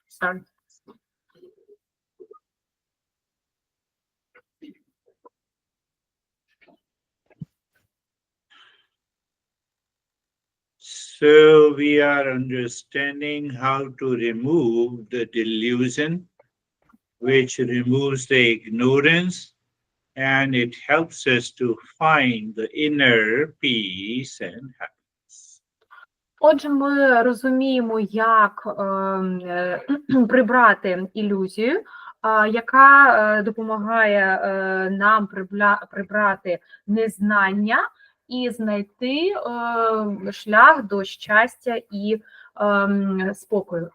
Sorry. So we are understanding how to remove the delusion, which removes the ignorance, and it helps us to find the inner peace and happiness. Отже, ми розуміємо, як прибрати ілюзію, яка допомагає нам прибрати незнання і знайти шлях до щастя і спокою.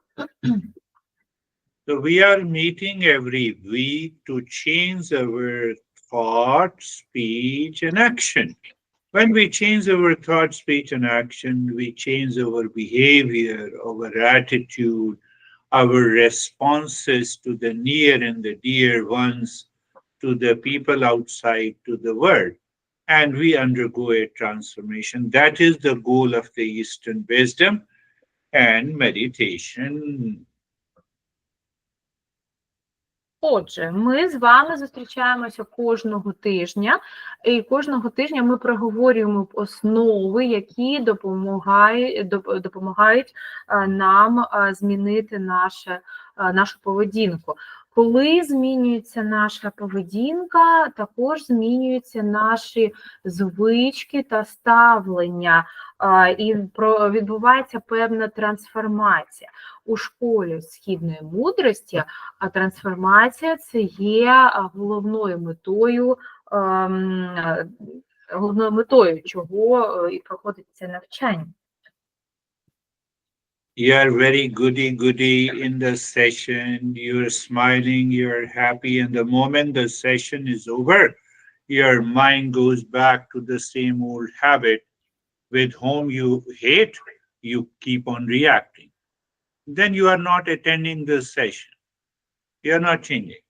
So we are meeting every week to change our thought, speech, and action. When we change our thought, speech, and action, we change our behavior, our attitude, our responses to the near and the dear ones, to the people outside, to the world. And we undergo a transformation. That is the goal of the Eastern wisdom and meditation. Отже, ми з вами зустрічаємося кожного тижня, і кожного тижня ми проговорюємо основи, які допомагають нам змінити нашу поведінку. Коли змінюється наша поведінка, також змінюються наші звички та ставлення, і відбувається певна трансформація. У школі східної мудрості, а трансформація – це є головною метою, чого і проходить це навчання. You are very goody in the session, you're smiling, you're happy, and the moment the session is over, your mind goes back to the same old habit with whom you hate, you keep on reacting. Then you are not attending the session. You are not changing.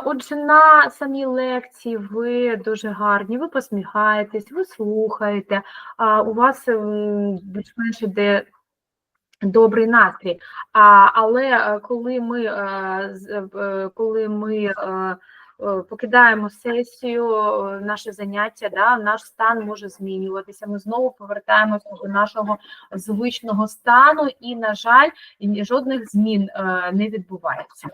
Отже, на самій лекції ви дуже гарні, ви посміхаєтесь, ви слухаєте, у вас більш-менш іде добрий настрій. Але коли ми покидаємо сесію, наше заняття, наш стан може змінюватися, ми знову повертаємося до нашого звичного стану і, на жаль, жодних змін не відбувається.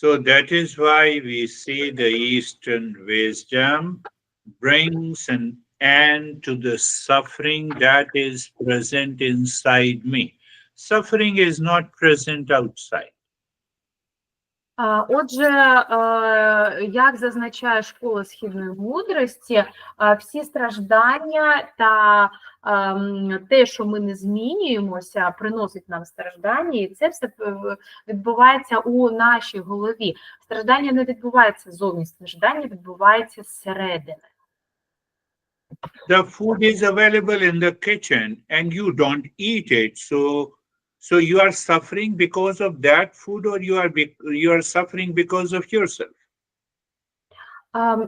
So that is why we see the Eastern wisdom brings an end to the suffering that is present inside me. Suffering is not present outside. Отже, як зазначає школа східної мудрості, всі страждання та те, що ми не змінюємося, приносить нам страждання, і це все відбувається у нашій голові. Страждання не відбувається ззовні, страждання відбувається зсередини. The food is available in the kitchen and you don't eat it, so you are suffering because of that food, or you are suffering because of yourself.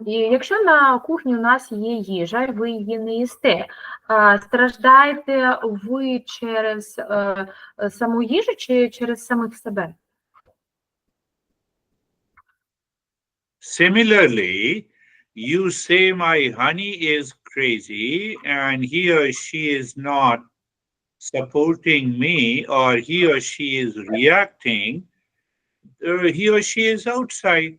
Якщо на кухні у нас є їжа, і ви її не їсте, страждаєте ви через саму їжу чи через самих себе? Similarly, you say my honey is crazy and he or she is not supporting me, or he or she is reacting, he or she is outside,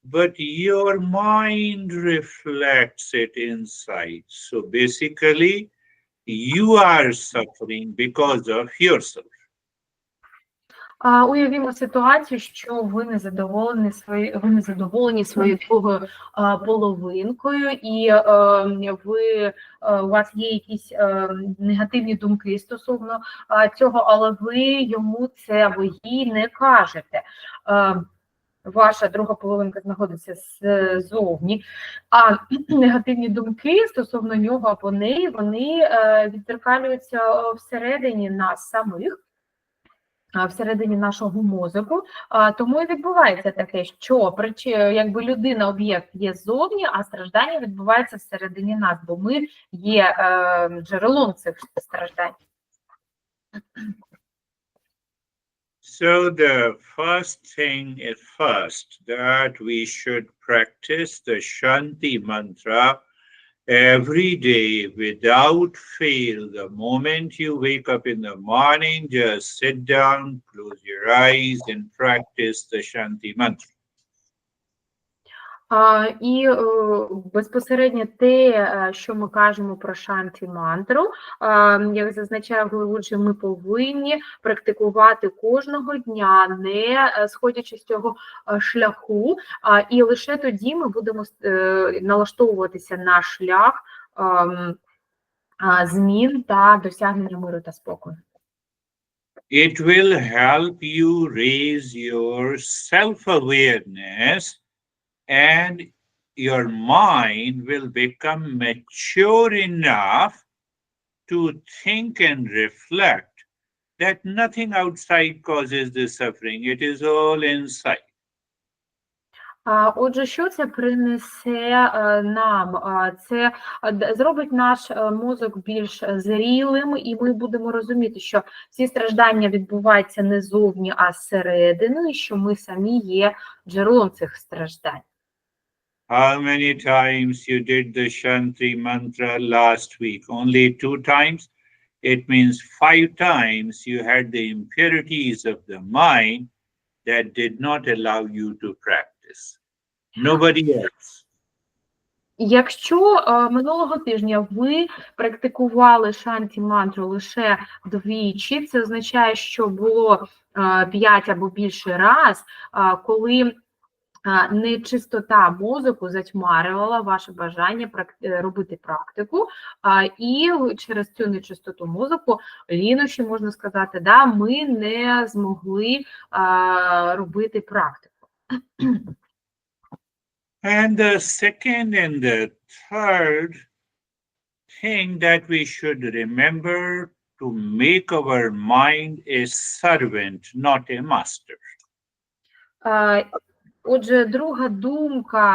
but your mind reflects it inside. So basically, you are suffering because of yourself. Уявімо ситуацію, що ви не задоволені своєю другою половинкою, і у вас є якісь негативні думки стосовно цього, але ви йому це, ви їй не кажете. Ваша друга половинка знаходиться ззовні, а негативні думки стосовно нього або неї, вони відзеркалюються всередині нас самих. всередині нашого мозку, тому і відбувається таке, що якби людина, об'єкт є ззовні, а страждання відбувається всередині нас, бо ми є джерелом цих страждань. So the first thing is that we should practice the Shanti mantra every day without fail. The moment you wake up in the morning, just sit down, close your eyes, and practice the Shanti mantra. І безпосередньо те, що ми кажемо про шанті-мантру, як зазначає головуючий, ми повинні практикувати кожного дня, не сходячи з цього шляху, і лише тоді ми будемо налаштовуватися на шлях змін та досягнення миру та спокою. It will help you raise your self-awareness, and your mind will become mature enough to think and reflect that nothing outside causes the suffering. It is all inside. Отже, що це принесе нам? Це зробить наш мозок більш зрілим, і ми будемо розуміти, що всі страждання відбуваються не зовні, а зсередини, і що ми самі є джерелом цих страждань. How many times you did the Shanti mantra last week? Only 2 times? It means 5 times you had the impurities of the mind that did not allow you to practice. Nobody else. Якщо минулого тижня ви практикували шанті-мантру лише 2, це означає, що було 5 або більше раз, коли нечистота мозку затьмарювала ваше бажання робити практику, і через цю нечистоту мозку, лінощі, можна сказати, да, ми не змогли робити практику. And the second and the third thing that we should remember to make our mind a servant, not a master. Отже, друга думка,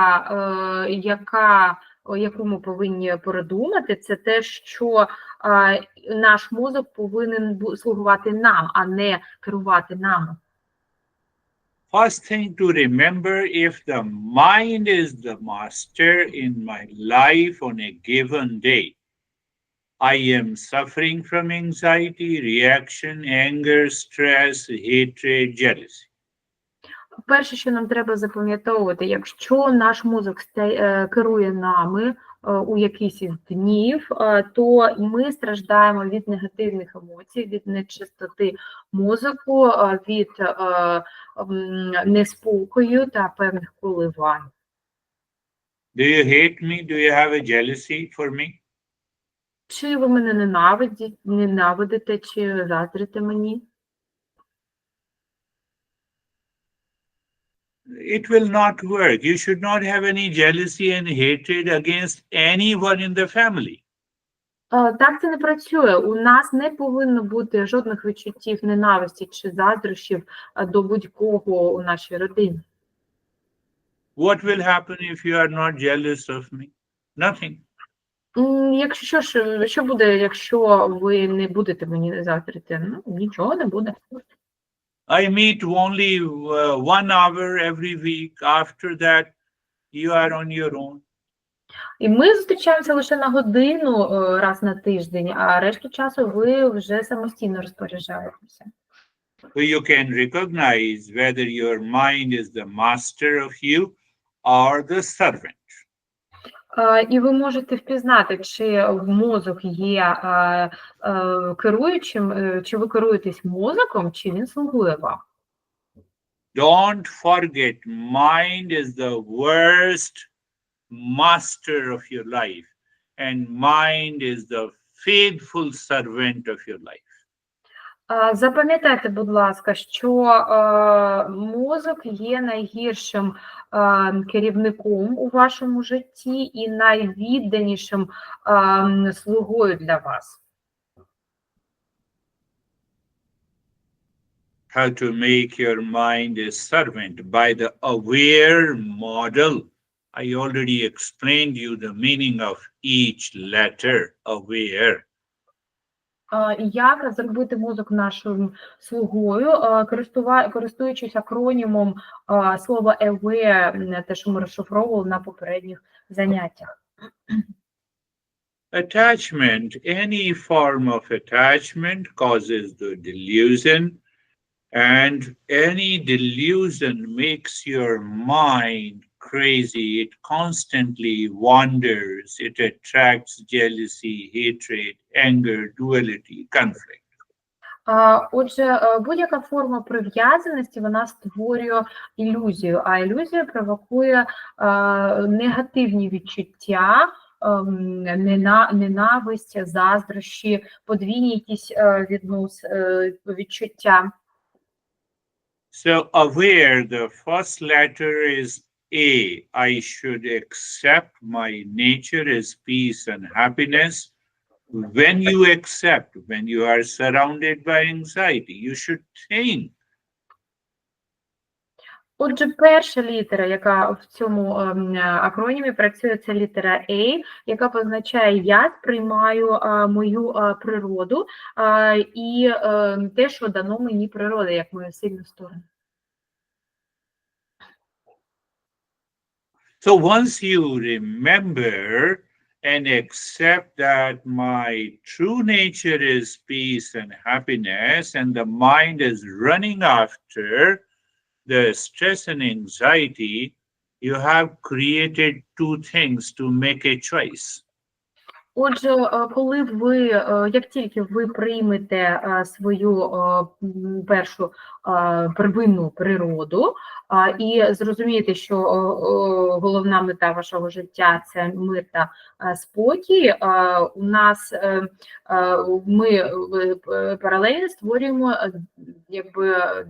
яку ми повинні передумати, це те, що наш мозок повинен слугувати нам, а не керувати нами. First thing to remember, if the mind is the master in my life on a given day, I am suffering from anxiety, reaction, anger, stress, hatred, jealousy. Перше, що нам треба запам'ятовувати, якщо наш мозок керує нами у якийсь із днів, то ми страждаємо від негативних емоцій, від нечистоти мозку, від неспокою та певних коливань. Do you hate me? Do you have a jealousy for me? Чи ви мене ненавидите, чи заздрите мені? It will not work. You should not have any jealousy and hatred against anyone in the family. Так це не працює. У нас не повинно бути жодних відчуттів ненависті чи заздрощів до будь-кого у нашій родині. What will happen if you are not jealous of me? Nothing. Що буде, якщо ви не будете мені заздрити? Ну, нічого не буде. I meet only 1 hour every week. After that, you are on your own. І ми зустрічаємося лише на годину раз на тиждень, а решту часу ви вже самостійно розпоряджаєтеся. So you can recognize whether your mind is the master of you or the servant. І ви можете впізнати, чи мозок є керуючим, чи ви керуєтесь мозоком, чи він слугує вам. Don't forget, mind is the worst master of your life, and mind is the faithful servant of your life. Запам'ятайте, будь ласка, що мозок є найгіршим керівником у вашому житті і найвідданішим слугою для вас. how to make your mind a servant by the aware model. I already explained you the meaning of each letter, aware. Як зробити мозок нашим слугою, користуючись акронімом слова aware, те, що ми розшифровували на попередніх заняттях. Attachment, any form of attachment causes the delusion, and any delusion makes your mind crazy. It constantly wanders. It attracts jealousy, hatred, anger, duality, conflict. Отже, будь-яка форма прив'язаності, вона створює ілюзію, а ілюзія провокує негативні відчуття, ненависть, заздрощі, подвійні якісь відчуття. So aware, the first letter is A. I should accept my nature as peace and happiness. When you accept, when you are surrounded by anxiety, you should think. Отже, перша літера, яка в цьому акронімі працює, це літера A, яка позначає «я сприймаю мою природу і те, що дано мені природа, як мою сильну сторону». So once you remember and accept that my true nature is peace and happiness, and the mind is running after the stress and anxiety, you have created two things to make a choice. Отже, коли ви, як тільки ви приймете свою першу первинну природу і зрозумієте, що головна мета вашого життя – це мир та спокій, у нас ми паралельно створюємо якби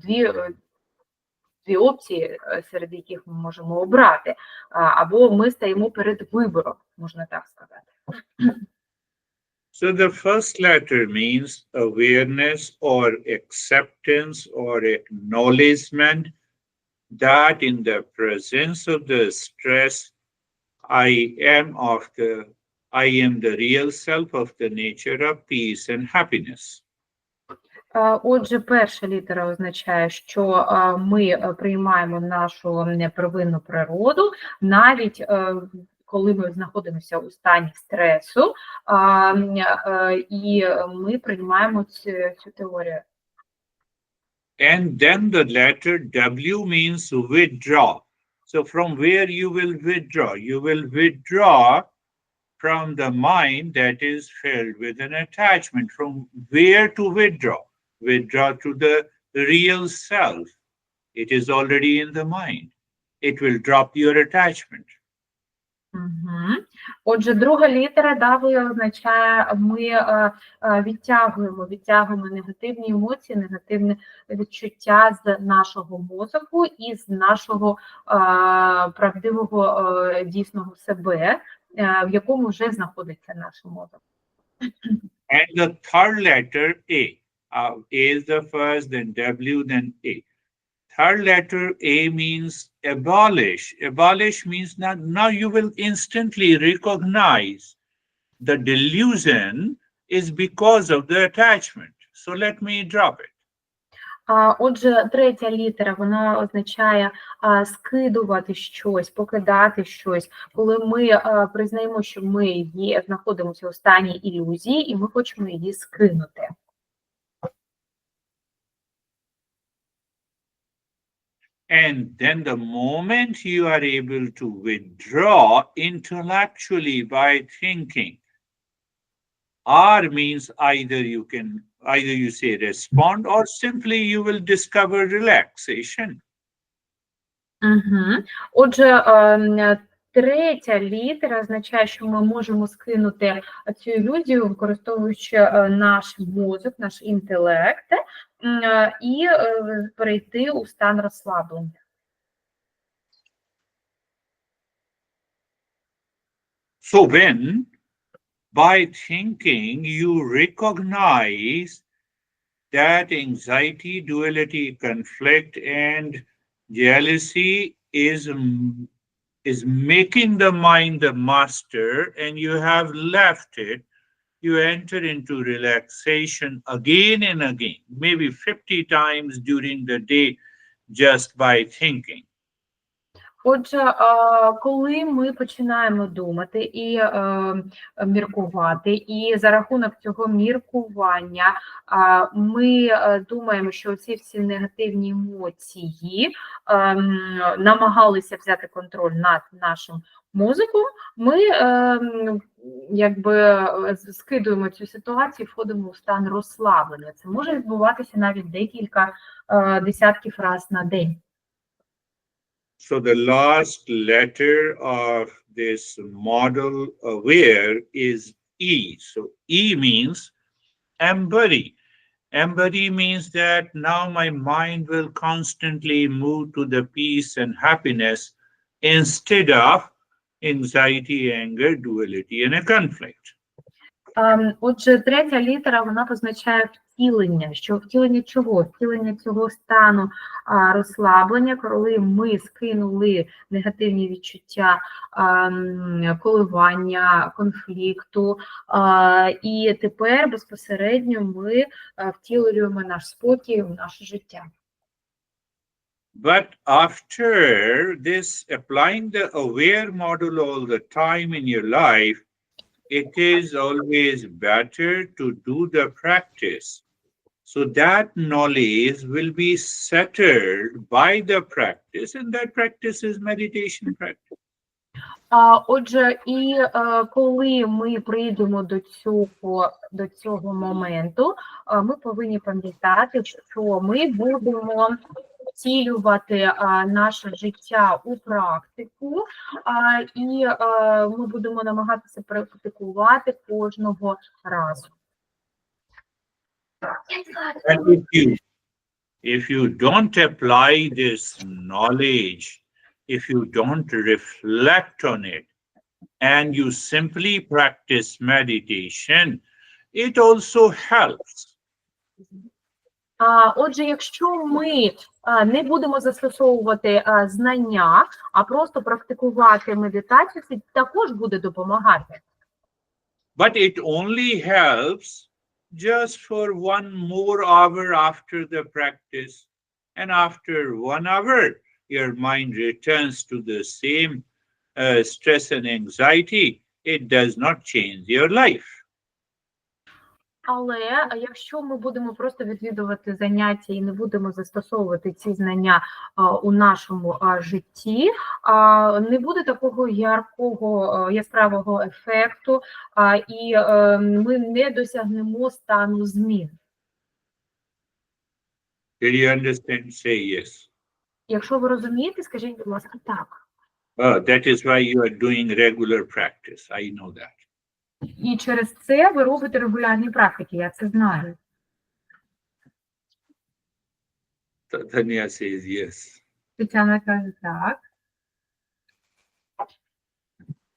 дві опції, серед яких ми можемо обрати, або ми стаємо перед вибором, можна так сказати. So the first letter means awareness or acceptance or acknowledgement that in the presence of the stress, I am the real self of the nature of peace and happiness. Отже, перша літера означає, що ми приймаємо нашу первинну природу, навіть коли ми знаходимося у стані стресу, і ми приймаємо цю теорію. And then the letter W means withdraw. So from where you will withdraw? You will withdraw from the mind that is filled with an attachment. From where to withdraw? Withdraw to the real self. It is already in the mind. It will drop your attachment. Угу. Отже, друга літера W означає, ми відтягуємо негативні емоції, негативне відчуття з нашого мозку і з нашого правдивого дійсного себе, в якому вже знаходиться наш мозок. And the third letter A. A is the first, then W, then A. Third letter A means abolish. Abolish means now you will instantly recognize the delusion is because of the attachment. So let me drop it. Отже, третя літера, вона означає скидувати щось, покидати щось, коли ми признаємо, що ми знаходимося у стані ілюзії і ми хочемо її скинути. And then the moment you are able to withdraw intellectually by thinking, R means either you say respond or simply you will discover relaxation. Угу. Отже, третя літера означає, що ми можемо скинути цю ілюзію, використовуючи наш мозок, наш інтелект, і перейти у стан розслаблення. So when by thinking you recognize that anxiety, duality, conflict, and jealousy is making the mind the master, and you have left it. You enter into relaxation again and again, maybe 50 times during the day, just by thinking. Отже, коли ми починаємо думати і міркувати, і за рахунок цього міркування ми думаємо, що ці всі негативні емоції намагалися взяти контроль над нашим мозоком, ми якби скидуємо цю ситуацію, входимо в стан розслаблення. Це може відбуватися навіть декілька десятків разів на день. So the last letter of this model aware is E. So E means embody. Embody means that now my mind will constantly move to the peace and happiness instead of anxiety, anger, duality, and a conflict. Отже, третя літера, вона позначає втілення. Що втілення чого? Втілення цього стану розслаблення, коли ми скинули негативні відчуття, коливання, конфлікту, і тепер безпосередньо ми втілюємо наш спокій в наше життя. But after this, applying the aware model all the time in your life, it is always better to do the practice. So that knowledge will be settled by the practice, and that practice is meditation practice. Отже, і коли ми прийдемо до цього моменту, ми повинні пам'ятати, що ми будемо втілювати наше життя у практику, і ми будемо намагатися практикувати кожного разу. And if you don't apply this knowledge, if you don't reflect on it, and you simply practice meditation, it also helps. Отже, якщо ми не будемо застосовувати знання, а просто практикувати медитацію, це також буде допомагати. But it only helps just for 1 more hour after the practice. And after 1 hour, your mind returns to the same stress and anxiety. It does not change your life. Але якщо ми будемо просто відвідувати заняття і не будемо застосовувати ці знання у нашому житті, не буде такого яскравого ефекту, і ми не досягнемо стану змін. Did you understand? Say yes. Якщо ви розумієте, скажіть, будь ласка, так. That is why you are doing regular practice. I know that. І через це ви робите регулярні практики, я це знаю. Tanya says yes. Тетяна каже, так.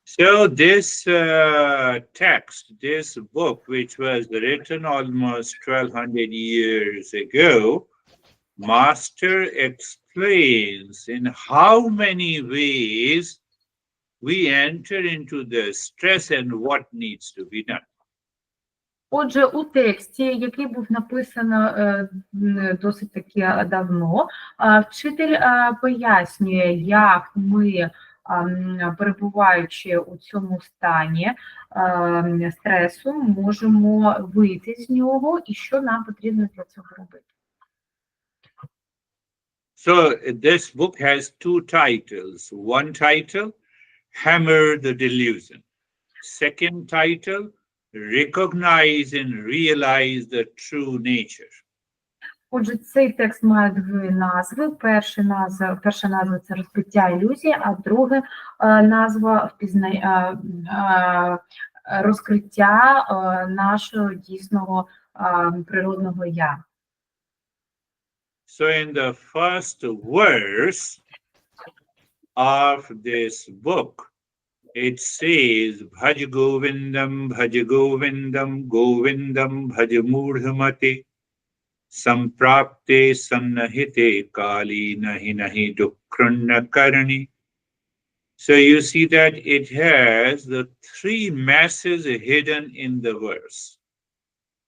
So this text, this book, which was written almost 1200 years ago, Master explains in how many ways we enter into the stress and what needs to be done. Отже, у тексті, який був написано досить таки давно, вчитель пояснює, як ми, перебуваючи у цьому стані стресу, можемо вийти з нього і що нам потрібно для цього робити. So this book has 2 titles. One title, Hammer the Delusion. Second title, Recognize and Realize the True Nature. Отже, цей текст має 2 назви. Перша назва – це розбиття ілюзії, а друга назва – розкриття нашого дійсного природного я. So in the first verse of this book, it says, Bhaj Govindam, Bhaj Govindam, Govindam, Bhaj Murdhamate. Samprapte sannahite kali nahi nahi dukkranna karni. So you see that it has the three masses hidden in the verse.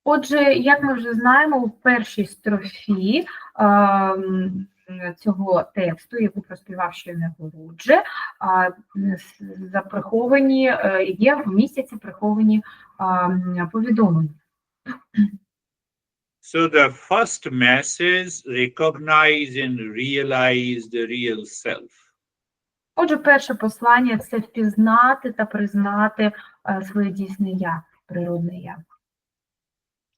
Отже, як ми вже знаємо, у першій строфі цього тексту, яку проспівав щойно Гурудже, є в місяці приховані повідомлення. So the first masses recognize and realize the real self. Отже, перше послання – це впізнати та признати своє дійсне я, природне я.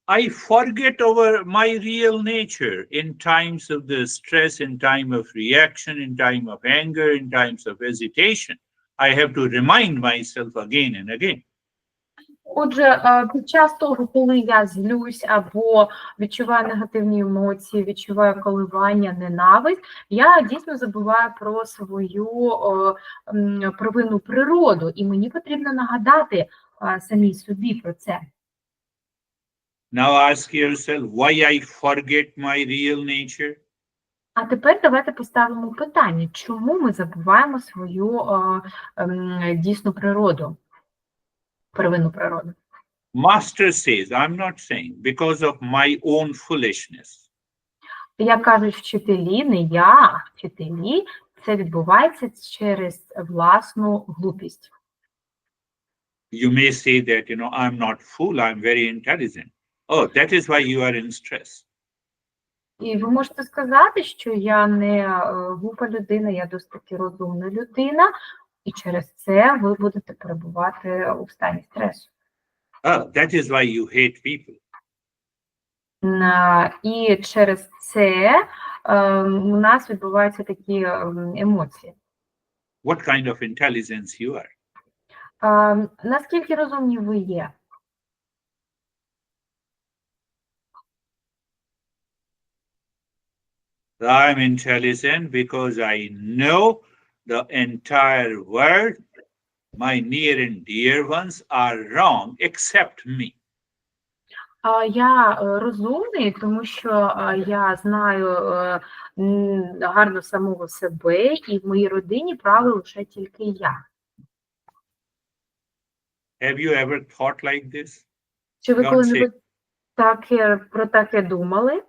I forget over my real nature in times of the stress, in time of reaction, in time of anger, in times of hesitation. I have to remind myself again and again. Отже, під час того, коли я злюсь або відчуваю негативні емоції, відчуваю коливання, ненависть, я дійсно забуваю про свою провинну природу, і мені потрібно нагадати самій собі про це. Now ask yourself, why I forget my real nature? А тепер давайте поставимо питання, чому ми забуваємо свою дійсну природу, первинну природу? Master says, I'm not saying, because of my own foolishness. Як кажуть вчителі, не я, а вчителі, це відбувається через власну глупість. You may say that, I'm not fool, I'm very intelligent. Oh, that is why you are in stress. І ви можете сказати, що я не глупа людина, я досить таки розумна людина, і через це ви будете перебувати у стані стресу. Oh, that is why you hate people. І через це у нас відбуваються такі емоції. What kind of intelligence you are? Наскільки розумні ви є? I'm intelligent because I know the entire world, my near and dear ones, are wrong except me. Я розумний, тому що я знаю гарно самого себе, і в моїй родині правий лише тільки я. Have you ever thought like this? Чи ви коли-небудь про таке думали?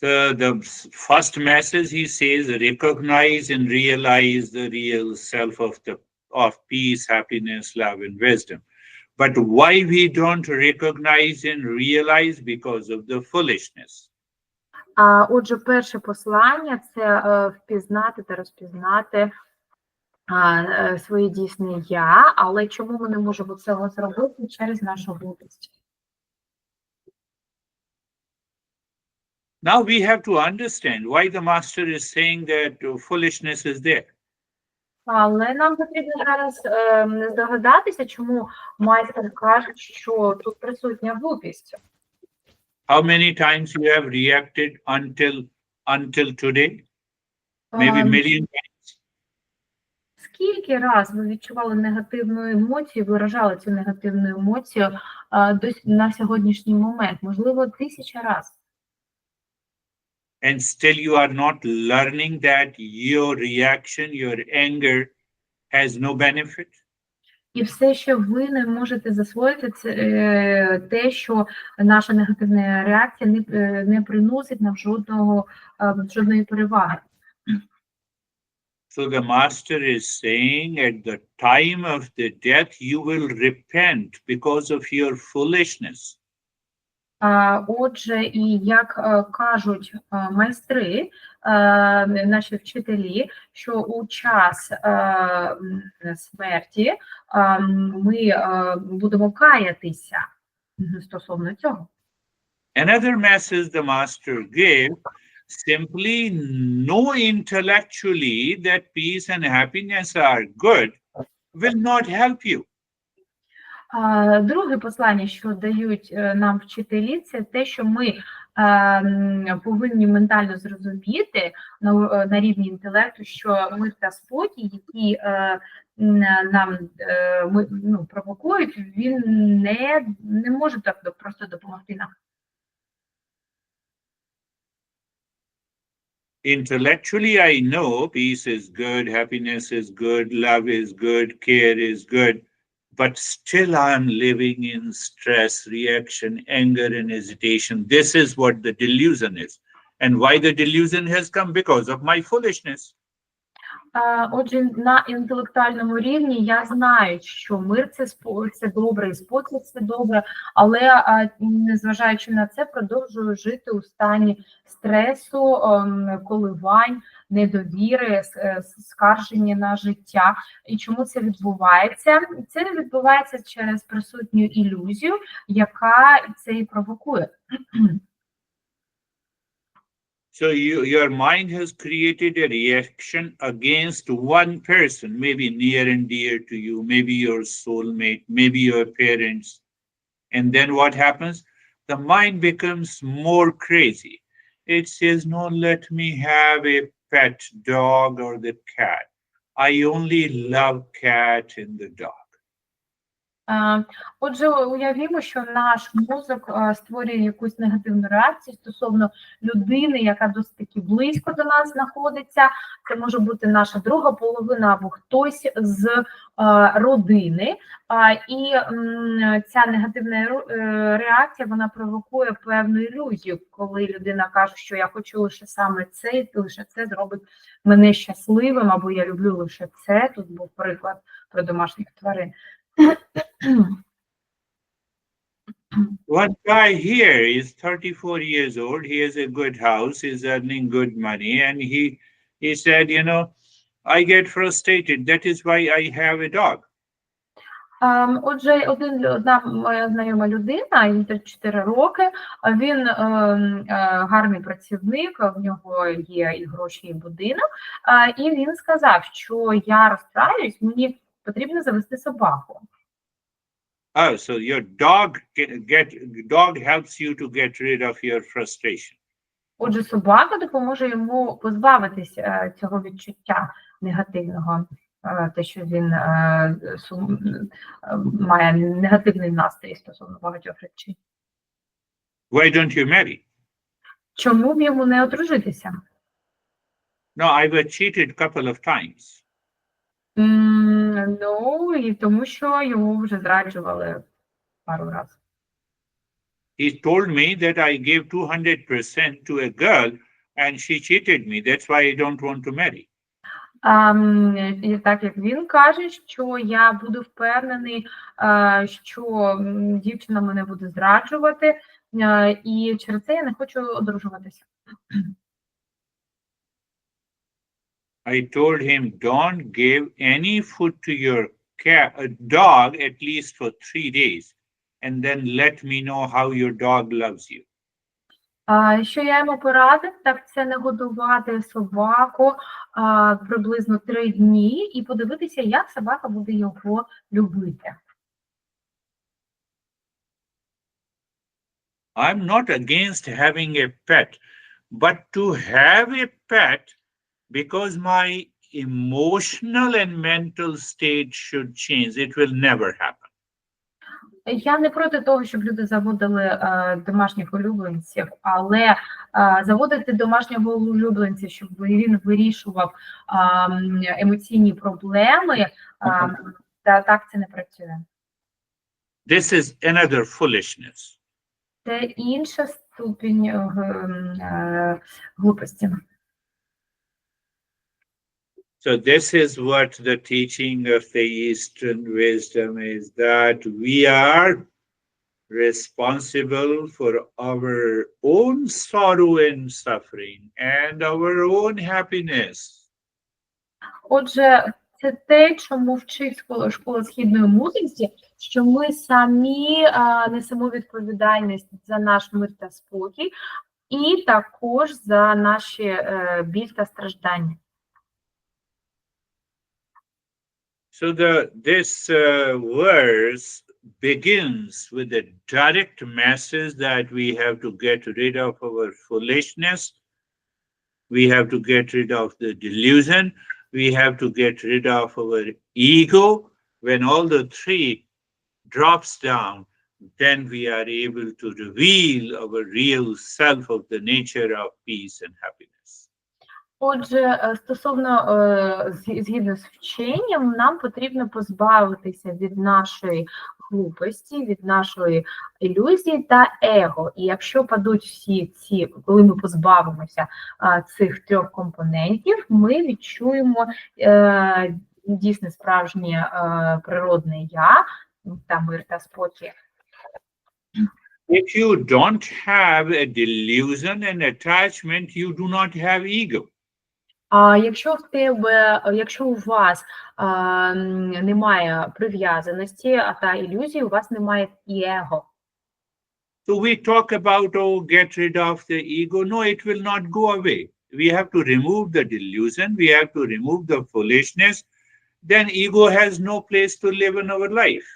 So the first message he says, recognize and realize the real self of peace, happiness, love, and wisdom. But why we don't recognize and realize? Because of the foolishness. Отже, перше послання – це впізнати та розпізнати своє дійсне я, але чому ми не можемо цього зробити? Через нашу глупість. Now we have to understand why the master is saying that foolishness is there. Але нам потрібно зараз здогадатися, чому майстер каже, що тут присутня глупість. How many times you have reacted until today? Maybe million times. Скільки раз ви відчували негативну емоцію, виражали цю негативну емоцію на сьогоднішній момент? Можливо, 1000 разів. And still you are not learning that your reaction, your anger has no benefit. І все, що ви не можете засвоїти, це те, що наша негативна реакція не приносить нам жодної переваги. So the master is saying at the time of the death, you will repent because of your foolishness. Отже, і як кажуть майстри, наші вчителі, що у час смерті ми будемо каятися стосовно цього. Another message the master gave, simply know intellectually that peace and happiness are good, will not help you. Друге послання, що дають нам вчителі, це те, що ми повинні ментально зрозуміти на рівні інтелекту, що мир та спокій, які нам провокують, він не може так просто допомогти нам. Intellectually, I know peace is good, happiness is good, love is good, care is good, but still I'm living in stress, reaction, anger, and hesitation. This is what the delusion is. And why the delusion has come? Because of my foolishness. Отже, на інтелектуальному рівні я знаю, що мир це добре, і спокій це добре, але незважаючи на це, продовжую жити у стані стресу, коливань, недовіри, скарження на життя. І чому це відбувається? Це відбувається через присутню ілюзію, яка це і провокує. So your mind has created a reaction against one person, maybe near and dear to you, maybe your soulmate, maybe your parents. And then what happens? The mind becomes more crazy. It says, no, let me have a pet dog or the cat. I only love cat and the dog. Отже, уявімо, що наш мозок створює якусь негативну реакцію стосовно людини, яка досить таки близько до нас знаходиться. Це може бути наша друга половина або хтось з родини. І ця негативна реакція, вона провокує певну ілюзію, коли людина каже, що я хочу лише саме це, і лише це зробить мене щасливим, або я люблю лише це. Тут був приклад про домашніх тварин. One guy here is 34 years old. He has a good house. He's earning good money. And he said, I get frustrated. That is why I have a dog. Отже, одна моя знайома людина, йому 34 роки, він гарний працівник, в нього є і гроші, і будинок, і він сказав, що я розстраюсь, мені потрібно завести собаку. Oh, so your dog helps you to get rid of your frustration. Отже, собака допоможе йому позбавитись цього відчуття негативного, те, що він має негативний настрій стосовно багатьох речей. Why don't you marry? Чому б йому не одружитися? No, I was cheated a couple of times. Ну, і тому що йому вже зраджували пару разів. He told me that I gave 200% to a girl and she cheated me. That's why I don't want to marry. І так як він каже, що я буду впевнений, що дівчина мене буде зраджувати, і через це я не хочу одружуватися. I told him, don't give any food to your dog at least for 3 days, and then let me know how your dog loves you. Що я йому порадив, так це не годувати собаку приблизно 3 дні і подивитися, як собака буде його любити. I'm not against having a pet, but to have a pet because my emotional and mental state should change, it will never happen. Я не проти того, щоб люди заводили домашніх улюбленців, але заводити домашнього улюбленця, щоб він вирішував емоційні проблеми, так це не працює. This is another foolishness. Це інша ступінь глупості. So this is what the teaching of the Eastern wisdom is, that we are responsible for our own sorrow and suffering and our own happiness. Отже, це те, чому вчить школа східної мудрості, що ми самі несемо відповідальність за наш мир та спокій і також за наші біль та страждання. So this verse begins with the direct message that we have to get rid of our foolishness, we have to get rid of the delusion, we have to get rid of our ego. When all the three drops down, then we are able to reveal our real self of the nature of peace and happiness. Отже, стосовно згідно з вченням, нам потрібно позбавитися від нашої глупості, від нашої ілюзії та его. І якщо падуть всі ці, коли ми позбавимося цих трьох компонентів, ми відчуємо дійсно справжнє природне я та мир та спокій. If you don't have a delusion and attachment, you do not have ego. А якщо у вас немає прив'язаності та ілюзії, у вас немає і его. So we talk about, oh, get rid of the ego. No, it will not go away. We have to remove the delusion. We have to remove the foolishness. Then ego has no place to live in our life.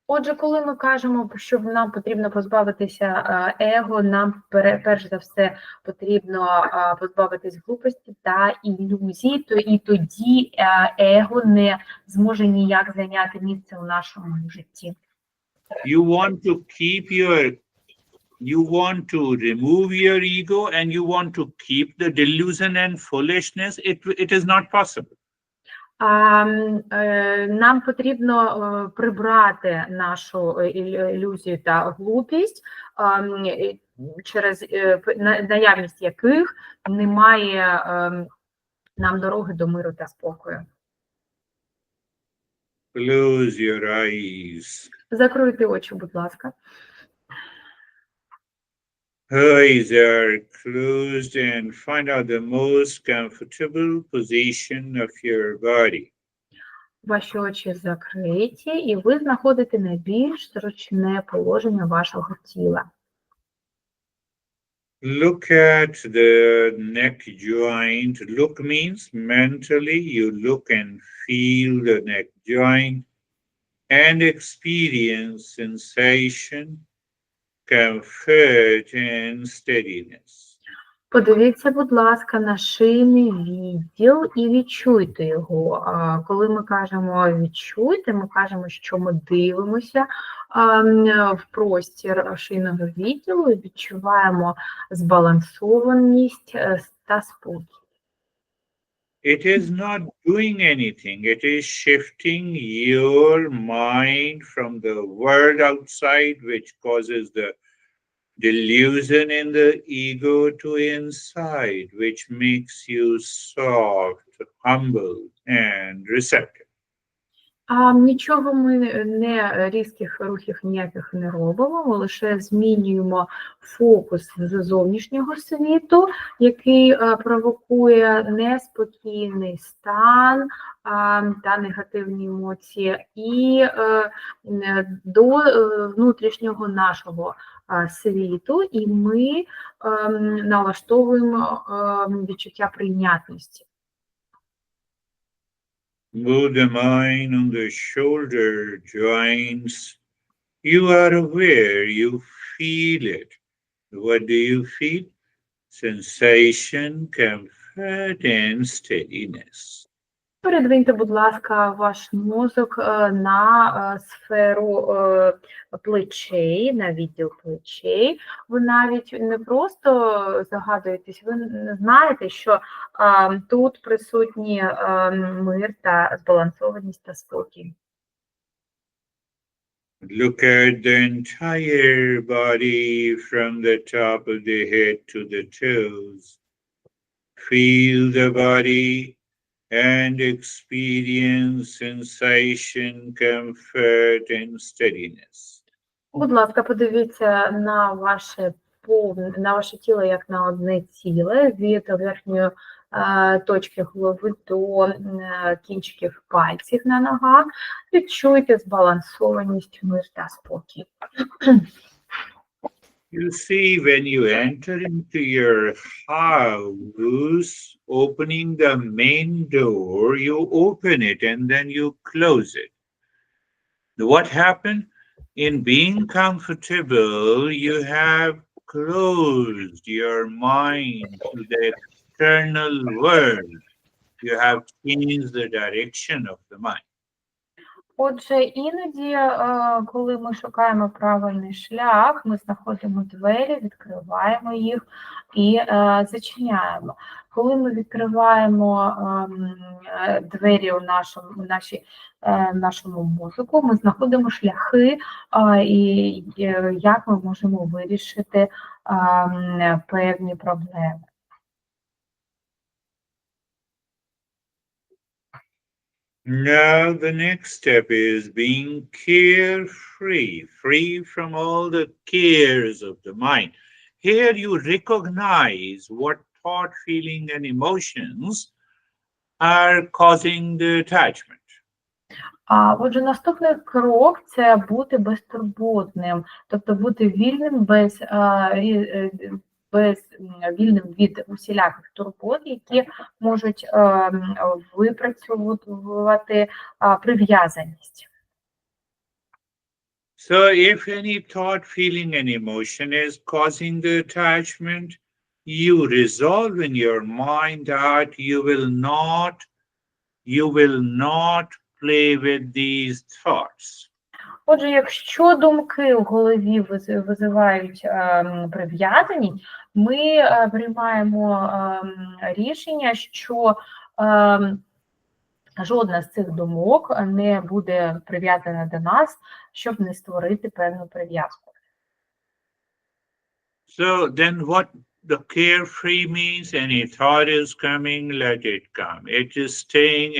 Отже, коли ми кажемо, що нам потрібно позбавитися его, нам перш за все потрібно позбавитись глупості та ілюзій, то і тоді его не зможе ніяк зайняти місце у нашому житті. You want to remove your ego and you want to keep the delusion and foolishness. It is not possible. Нам потрібно прибрати нашу ілюзію та глупість, через наявність яких немає нам дороги до миру та спокою. Close your eyes. Закройте очі, будь ласка. Eyes are closed and find out the most comfortable position of your body. Ваші очі закриті, і ви знаходите найбільш зручне положення вашого тіла. Look at the neck joint. Look means mentally you look and feel the neck joint and experience sensation, comfort and steadiness. Подивіться, будь ласка, на шийний відділ і відчуйте його. Коли ми кажемо «відчуйте», ми кажемо, що ми дивимося в простір шийного відділу і відчуваємо збалансованість та спокій. It is not doing anything. It is shifting your mind from the world outside, which causes the delusion in the ego, to inside, which makes you soft, humble, and receptive. Нічого ми не різких рухів ніяких не робимо, ми лише змінюємо фокус з зовнішнього світу, який провокує неспокійний стан та негативні емоції, і до внутрішнього нашого світу, і ми налаштовуємо відчуття прийнятності. Move the mind on the shoulder joints. You are aware, you feel it. What do you feel? Sensation, comfort, and steadiness. Передвиньте, будь ласка, ваш мозок на сферу плечей, на відділ плечей. Ви навіть не просто загадуєтесь, ви знаєте, що тут присутні мир та збалансованість та спокій. Look at the entire body from the top of the head to the toes. Feel the body and experience sensation, comfort, and steadiness. Будь ласка, подивіться на ваше тіло як на одне ціле, від верхньої точки голови до кінчиків пальців на ногах. Відчуйте збалансованість, мир та спокій. You see, when you enter into your house, opening the main door, you open it and then you close it. What happened? In being comfortable, you have closed your mind to the external world. You have changed the direction of the mind. Отже, іноді, коли ми шукаємо правильний шлях, ми знаходимо двері, відкриваємо їх і зачиняємо. Коли ми відкриваємо двері у нашому мозку, ми знаходимо шляхи, і як ми можемо вирішити певні проблеми. Now, the next step is being carefree, free from all the cares of the mind. Here you recognize what thought, feeling, and emotions are causing the attachment. Отже, наступний крок – це бути безтурботним, тобто бути вільним вільним від усіляких турбот, які можуть випрацьовувати прив'язаність. So if any thought, feeling, and emotion is causing the attachment, you resolve in your mind that you will not play with these thoughts. Отже, якщо думки в голові визивають прив'язаність, ми приймаємо рішення, що жодна з цих думок не буде прив'язана до нас, щоб не створити певну прив'язку. So then what the carefree means? Any thought is coming, let it come. It is staying,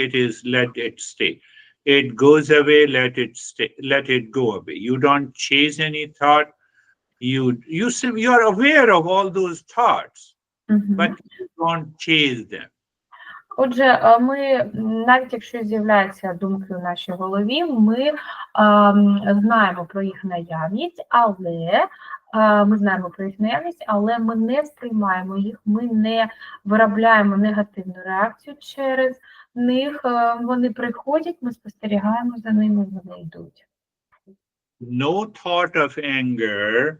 let it stay. It goes away, let it go away. You don't chase any thought. You are aware of all those thoughts, but you don't chase them. Отже, ми, навіть якщо з'являються думки в нашій голові, ми знаємо про їх наявність, але ми не сприймаємо їх, ми не виробляємо негативну реакцію через них, вони приходять, ми спостерігаємо за ними, вони йдуть. No thought of anger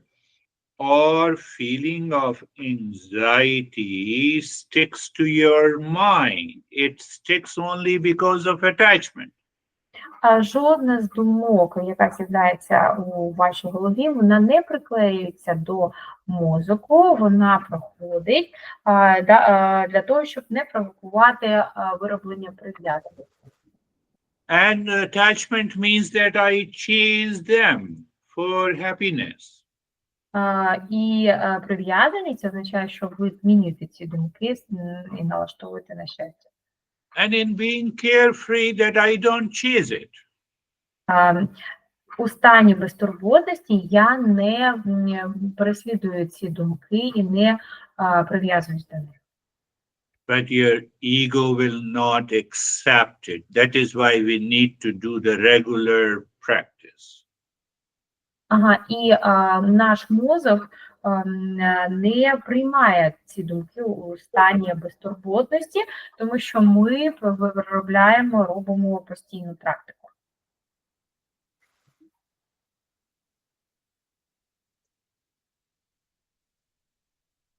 or feeling of anxiety sticks to your mind. It sticks only because of attachment. Жодна з думок, яка з'являється у вашій голові, вона не приклеюється до мозку, вона проходить для того, щоб не провокувати вироблення прив'язаності. And attachment means that I chase them for happiness. І прив'язаність означає, що ви змінюєте ці думки і налаштовуєте на щастя. And in being carefree that I don't chase it. У стані безтурботності я не переслідую ці думки і не прив'язуюсь до них. But your ego will not accept it. That is why we need to do the regular practice. І наш мозок не приймає ці думки у стані безтурботності, тому що ми робимо постійну практику.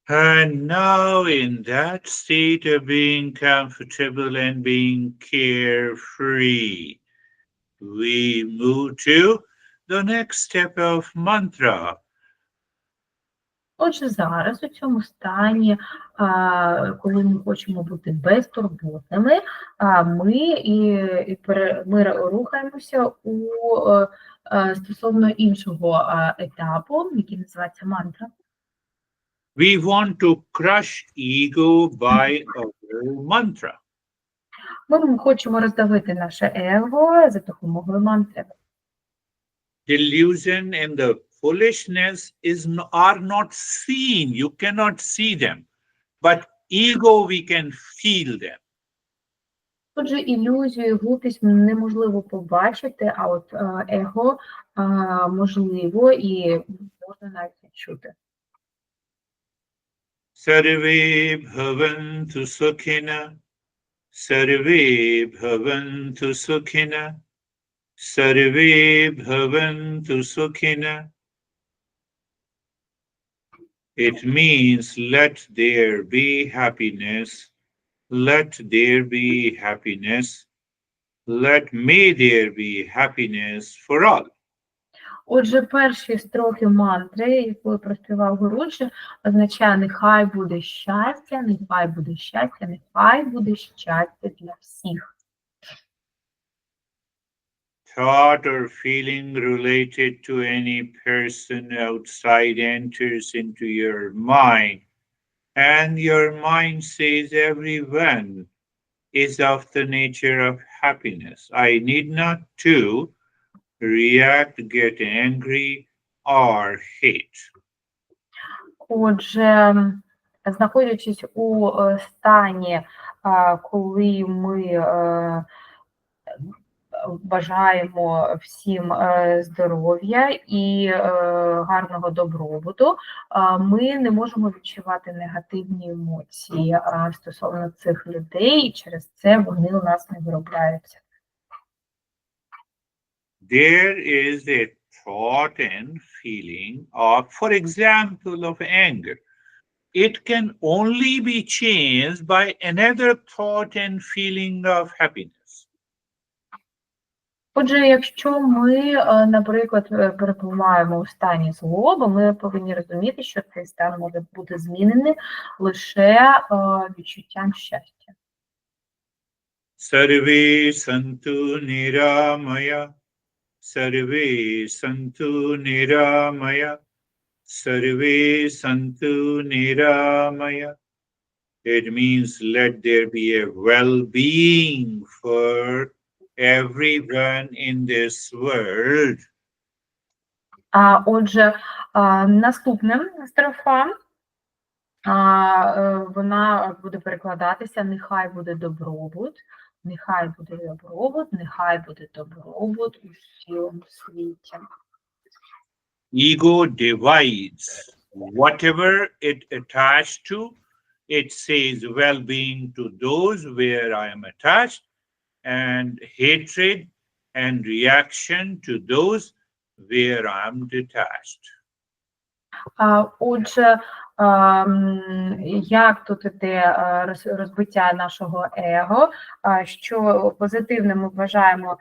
And now in that state of being comfortable and being carefree, we move to the next step of mantra. Отже, зараз у цьому стані, коли ми хочемо бути безтурботними, ми рухаємося стосовно іншого етапу, який називається мантра. We want to crush ego by our mantra. Ми хочемо роздавити наше его за допомогою мантри. Delusion and the foolishness are not seen. You cannot see them. But ego, we can feel them. Отже, ілюзію і глупість неможливо побачити, а от его можливо і можна навіть відчути. Sarve bhavantu sukhina, sarve bhavantu sukhina, Sarve bhavantu sukhina. It means let there be happiness, let there be happiness, let may there be happiness for all. Отже, перші строки мантри, яку проспівав Гуруджі, означає «Нехай буде щастя, нехай буде щастя, нехай буде щастя для всіх». Thought or feeling related to any person outside enters into your mind, and your mind says everyone is of the nature of happiness. I need not to react, get angry, or hate. Отже, знаходячись у стані, коли ми бажаємо всім здоров'я і гарного добробуту, ми не можемо відчувати негативні емоції стосовно цих людей, і через це вони у нас не виробляються. There is a thought and feeling of, for example, of anger. It can only be changed by another thought and feeling of happiness. Отже, якщо ми, наприклад, перебуваємо у стані злоби, ми повинні розуміти, що цей стан може бути змінений лише відчуттям щастя. Sarve santu niramaya, sarve santu niramaya, sarve santu niramaya. It means let there be a well-being for everyone in this world. Отже, наступна строфа, вона буде перекладатися «Нехай буде добробут», «Нехай буде добробут», «Нехай буде добробут у всьому світі». Ego divides. Whatever it attached to, it says well-being to those where I am attached, and hatred and reaction to those where I am detached. Отже, як тут іде розбиття нашого его, що позитивне ми вважаємо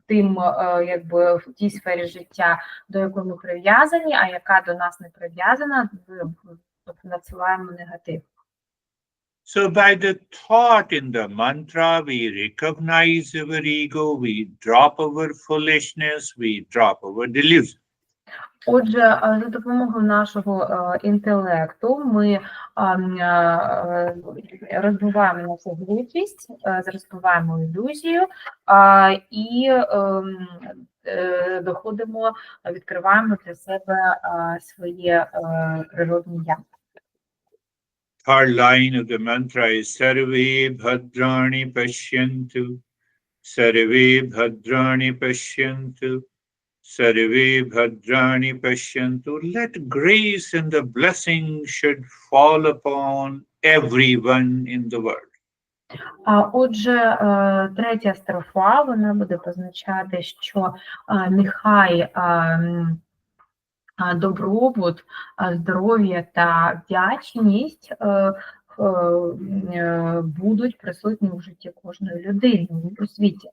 тим, якби в тій сфері життя, до якої ми прив'язані, а яка до нас не прив'язана, надсилаємо негатив. So by the thought in the mantra, we recognize our ego, we drop our foolishness, we drop our delusion. Отже, за допомогою нашого інтелекту ми розбиваємо нашу глупість, розбиваємо ілюзію і доходимо, відкриваємо для себе своє природне я. Third line of the mantra is Sarve Bhadrani Pashyantu, Sarve Bhadrani Pashyantu, Sarve Bhadrani Pashyantu. Let grace and the blessing should fall upon everyone in the world. Отже, третя строфа, вона буде позначати, що нехай добробут, здоров'я та вдячність будуть присутні у житті кожної людини у світі.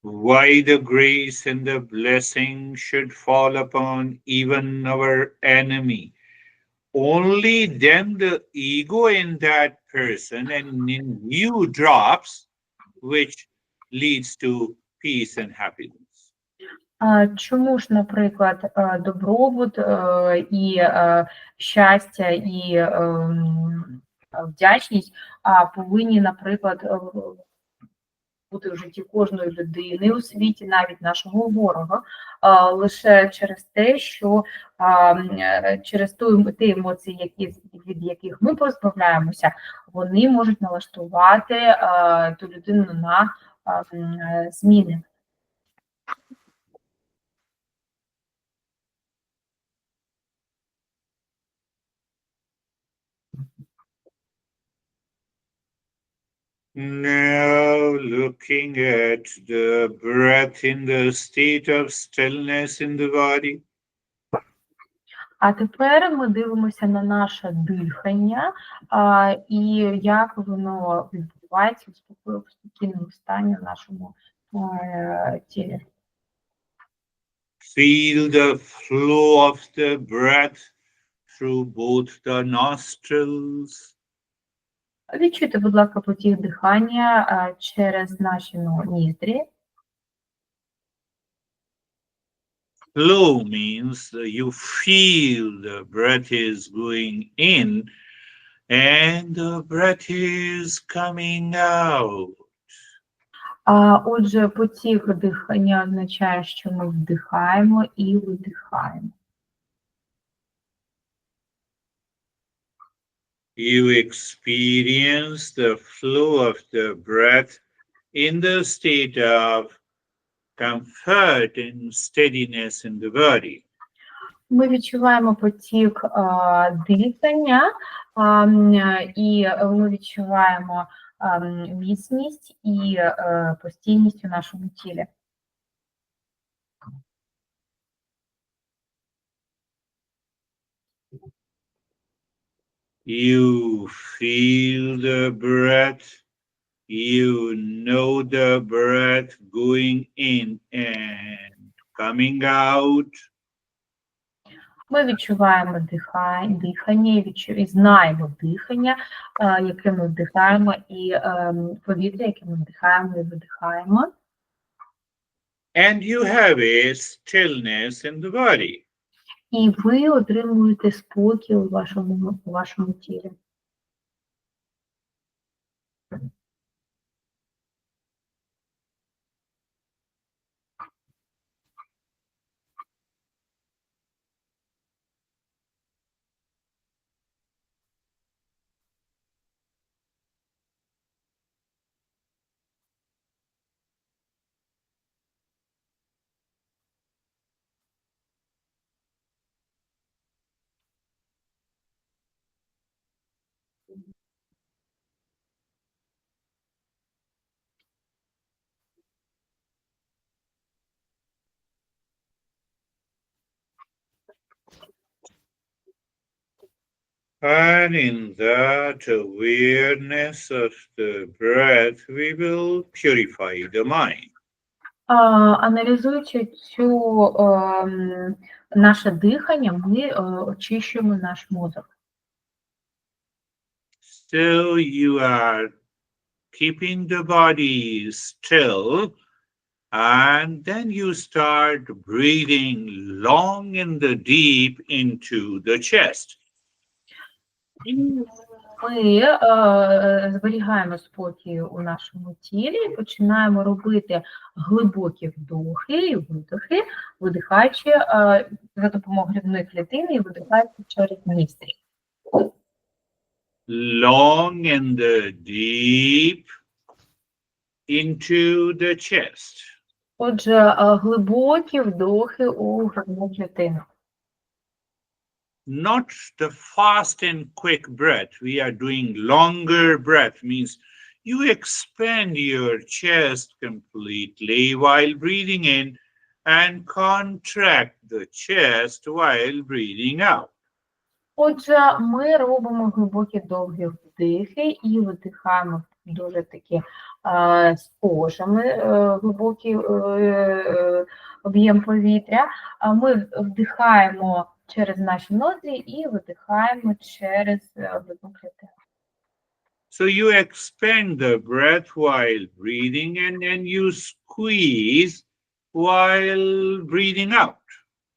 Why the grace and the blessing should fall upon even our enemy? Only then the ego in that person and in you drops, which leads to peace and happiness. Чому ж, наприклад, добробут і щастя і вдячність повинні, наприклад, бути в житті кожної людини у світі, навіть нашого ворога, лише через те, що через ті емоції, від яких ми позбавляємося, вони можуть налаштувати ту людину на зміни. Now looking at the breath in the state of stillness in the body. А тепер ми дивимося на наше дихання і як воно відбувається в спокійному стані в нашому тілі. Feel the flow of the breath through both the nostrils. Відчуйте, будь ласка, потік дихання через наші ніздрі. Flow means you feel the breath is going in and the breath is coming out. Отже, потік дихання означає, що ми вдихаємо і видихаємо. You experience the flow of the breath in the state of comfort and steadiness in the body. Ми відчуваємо потік дихання, і ми відчуваємо міцність і постійність у нашому тілі. You feel the breath, you know the breath going in and coming out. Ми відчуваємо дихання і знаємо дихання, яке ми вдихаємо, і повітря, яке ми вдихаємо і видихаємо. And you have a stillness in the body. І ви отримуєте спокій у вашому тілі. And in that awareness of the breath, we will purify the mind. Аналізуючи наше дихання, ми очищуємо наш мозок. So you are keeping the body still, and then you start breathing long and deep into the chest. Ми зберігаємо спокій у нашому тілі і починаємо робити глибокі вдохи і видохи, видихаючи за допомогою грудної клітини і видихаючи через ніздрі. Long and deep into the chest. Отже, глибокі вдохи у грудну клітину. Not the fast and quick breath. We are doing longer breath, means you expand your chest completely while breathing in and contract the chest while breathing out. Отже, ми робимо глибокі довгі вдихи і видихаємо дуже такі схожими, глибокий об'єм повітря. Ми вдихаємо через наші ноздрі і видихаємо через грудну клітину. So you expand the breath while breathing and then you squeeze while breathing out.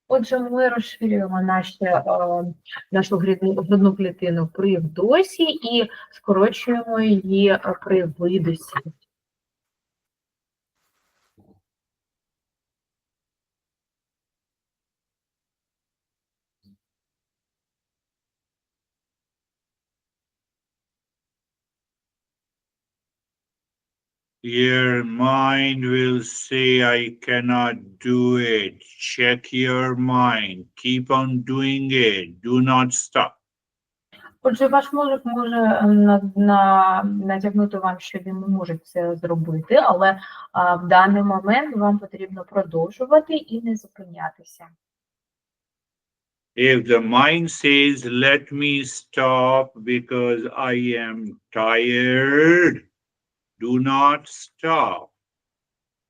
Отже, ми розширюємо нашу грудну клітину при вдосі і скорочуємо її при видосі. Your mind will say, I cannot do it. Check your mind. Keep on doing it. Do not stop. Отже, ваш мозок може натякнути вам, що він не може це зробити, але в даний момент вам потрібно продовжувати і не зупинятися. If the mind says, let me stop because I am tired, do not stop.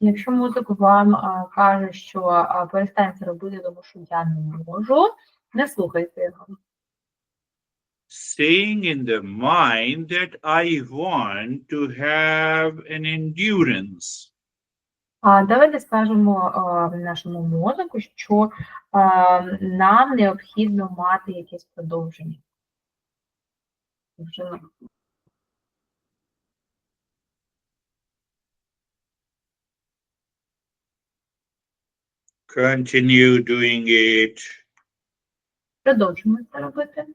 Якщо мозок вам каже, що перестань це робити, тому що я не можу, не слухайте його. Saying in the mind that I want to have an endurance. Давайте скажемо нашому мозку, що нам необхідно мати якесь продовження. Continue doing it. Продовжуємо це робити.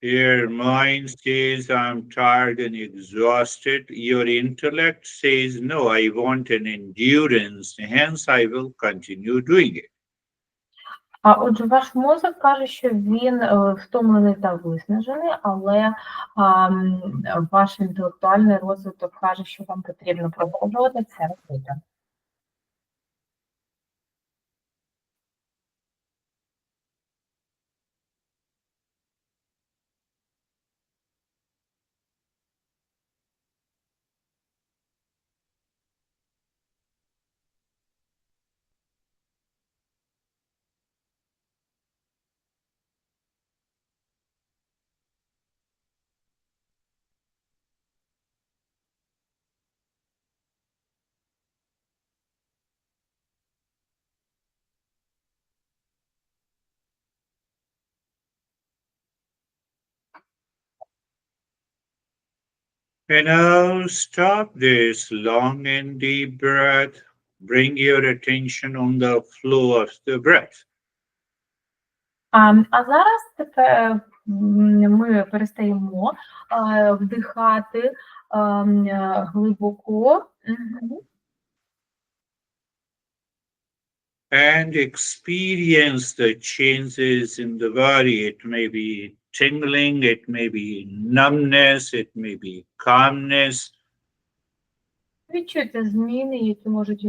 Your mind says, I'm tired and exhausted. Your intellect says, no, I want an endurance, hence I will continue doing it. Отже, ваш мозок каже, що він втомлений та виснажений, але ваш інтелектуальний розвиток каже, що вам потрібно продовжувати це робити. And now stop this long and deep breath. Bring your attention on the flow of the breath. А зараз тепер ми перестаємо вдихати глибоко. And experience the changes in the body. It may be tingling, it may be numbness, it may be calmness. Відчуйте зміни, які можуть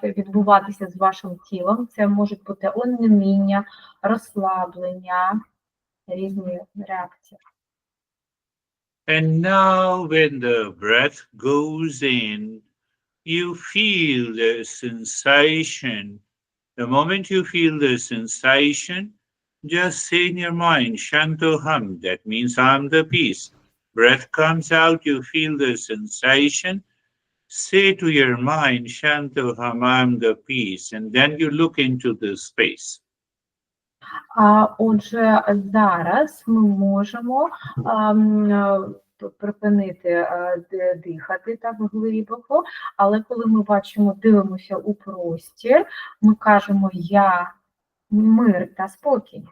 відбуватися з вашим тілом. Це можуть бути онеміння, розслаблення, різні реакції. And now when the breath goes in, you feel the sensation. The moment you feel the sensation, just say in your mind, Shantoham, that means I'm the peace. Breath comes out, you feel the sensation. Say to your mind, Shantoham, I'm the peace. And then you look into the space. Отже, зараз ми можемо припинити дихати так глибоко, але коли ми дивимося у простір, ми кажемо «я», мир та спокій.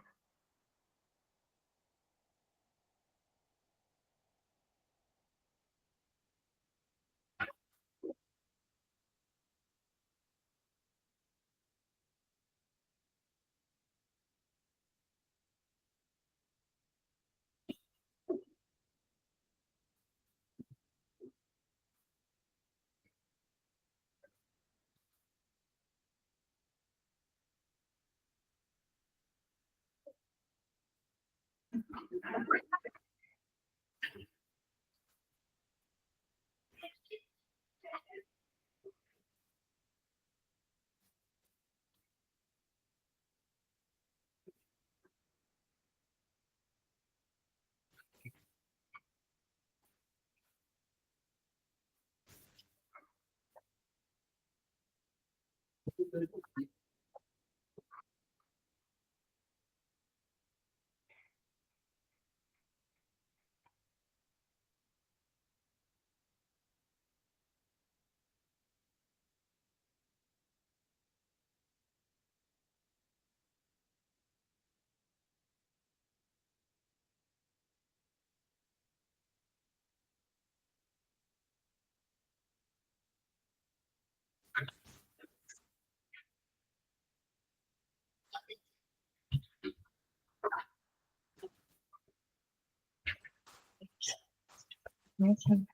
Дякую.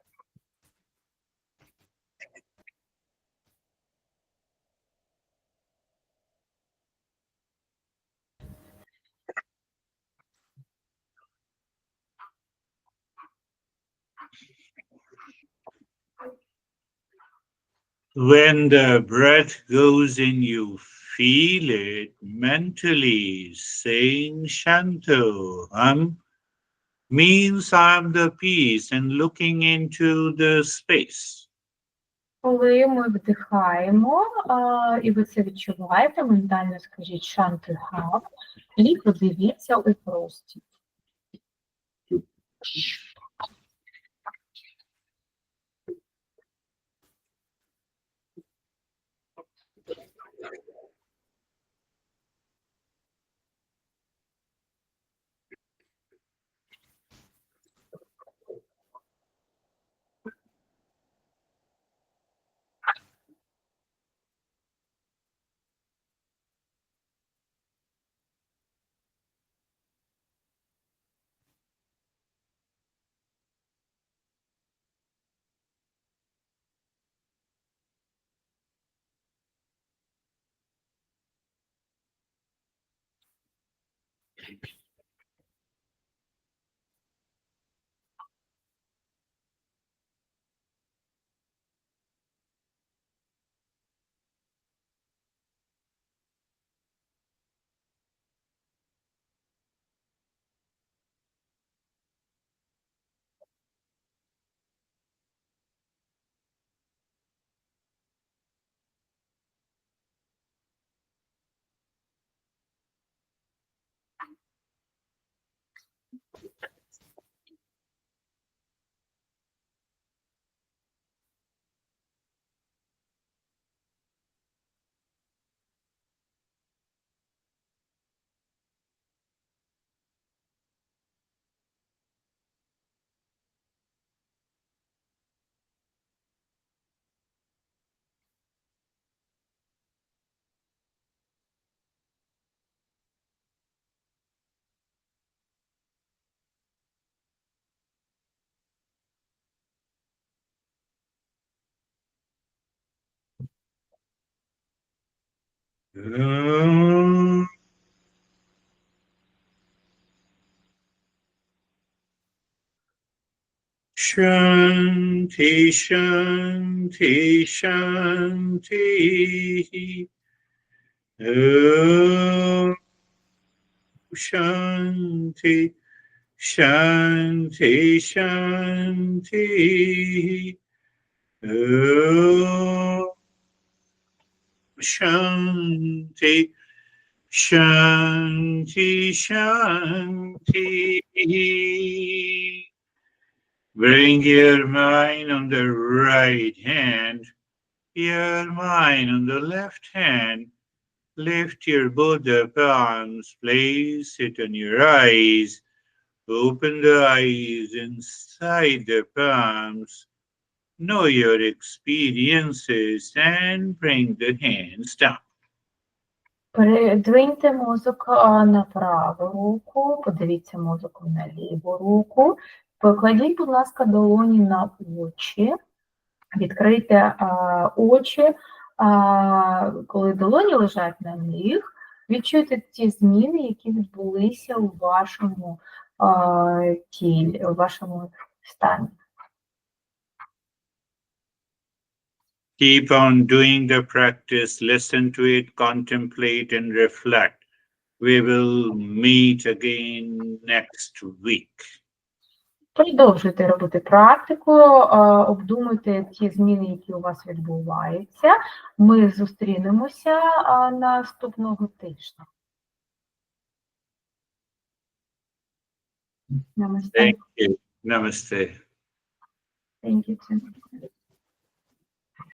When the breath goes in, you feel it mentally. Saying Shanto means I'm the peace and looking into the space. Коли ми вдихаємо, і ви це відчуваєте, ментально скажіть «шанти хав» і подивіться у простір. Shanti, Shanti, Shanti. Om Shanti, Shanti, Shanti. Om Shanti, Shanti, Shanti. Bring your mind on the right hand, your mind on the left hand. Lift your both the palms, place it on your eyes. Open the eyes inside the palms. Know your experiences and bring the hands down. Передвиньте мозок на праву руку, подивіться мозок на ліву руку. Покладіть, будь ласка, долоні на очі. Відкрийте очі, коли долоні лежать на них, відчуйте ті зміни, які відбулися у вашому тілі, у вашому стані. Keep on doing the practice, listen to it, contemplate and reflect. We will meet again next week. Продовжуйте робити практику, обдумуйте ті зміни, які у вас відбуваються. Ми зустрінемося наступного тижня. Namaste. Thank you. Namaste. Thank you too.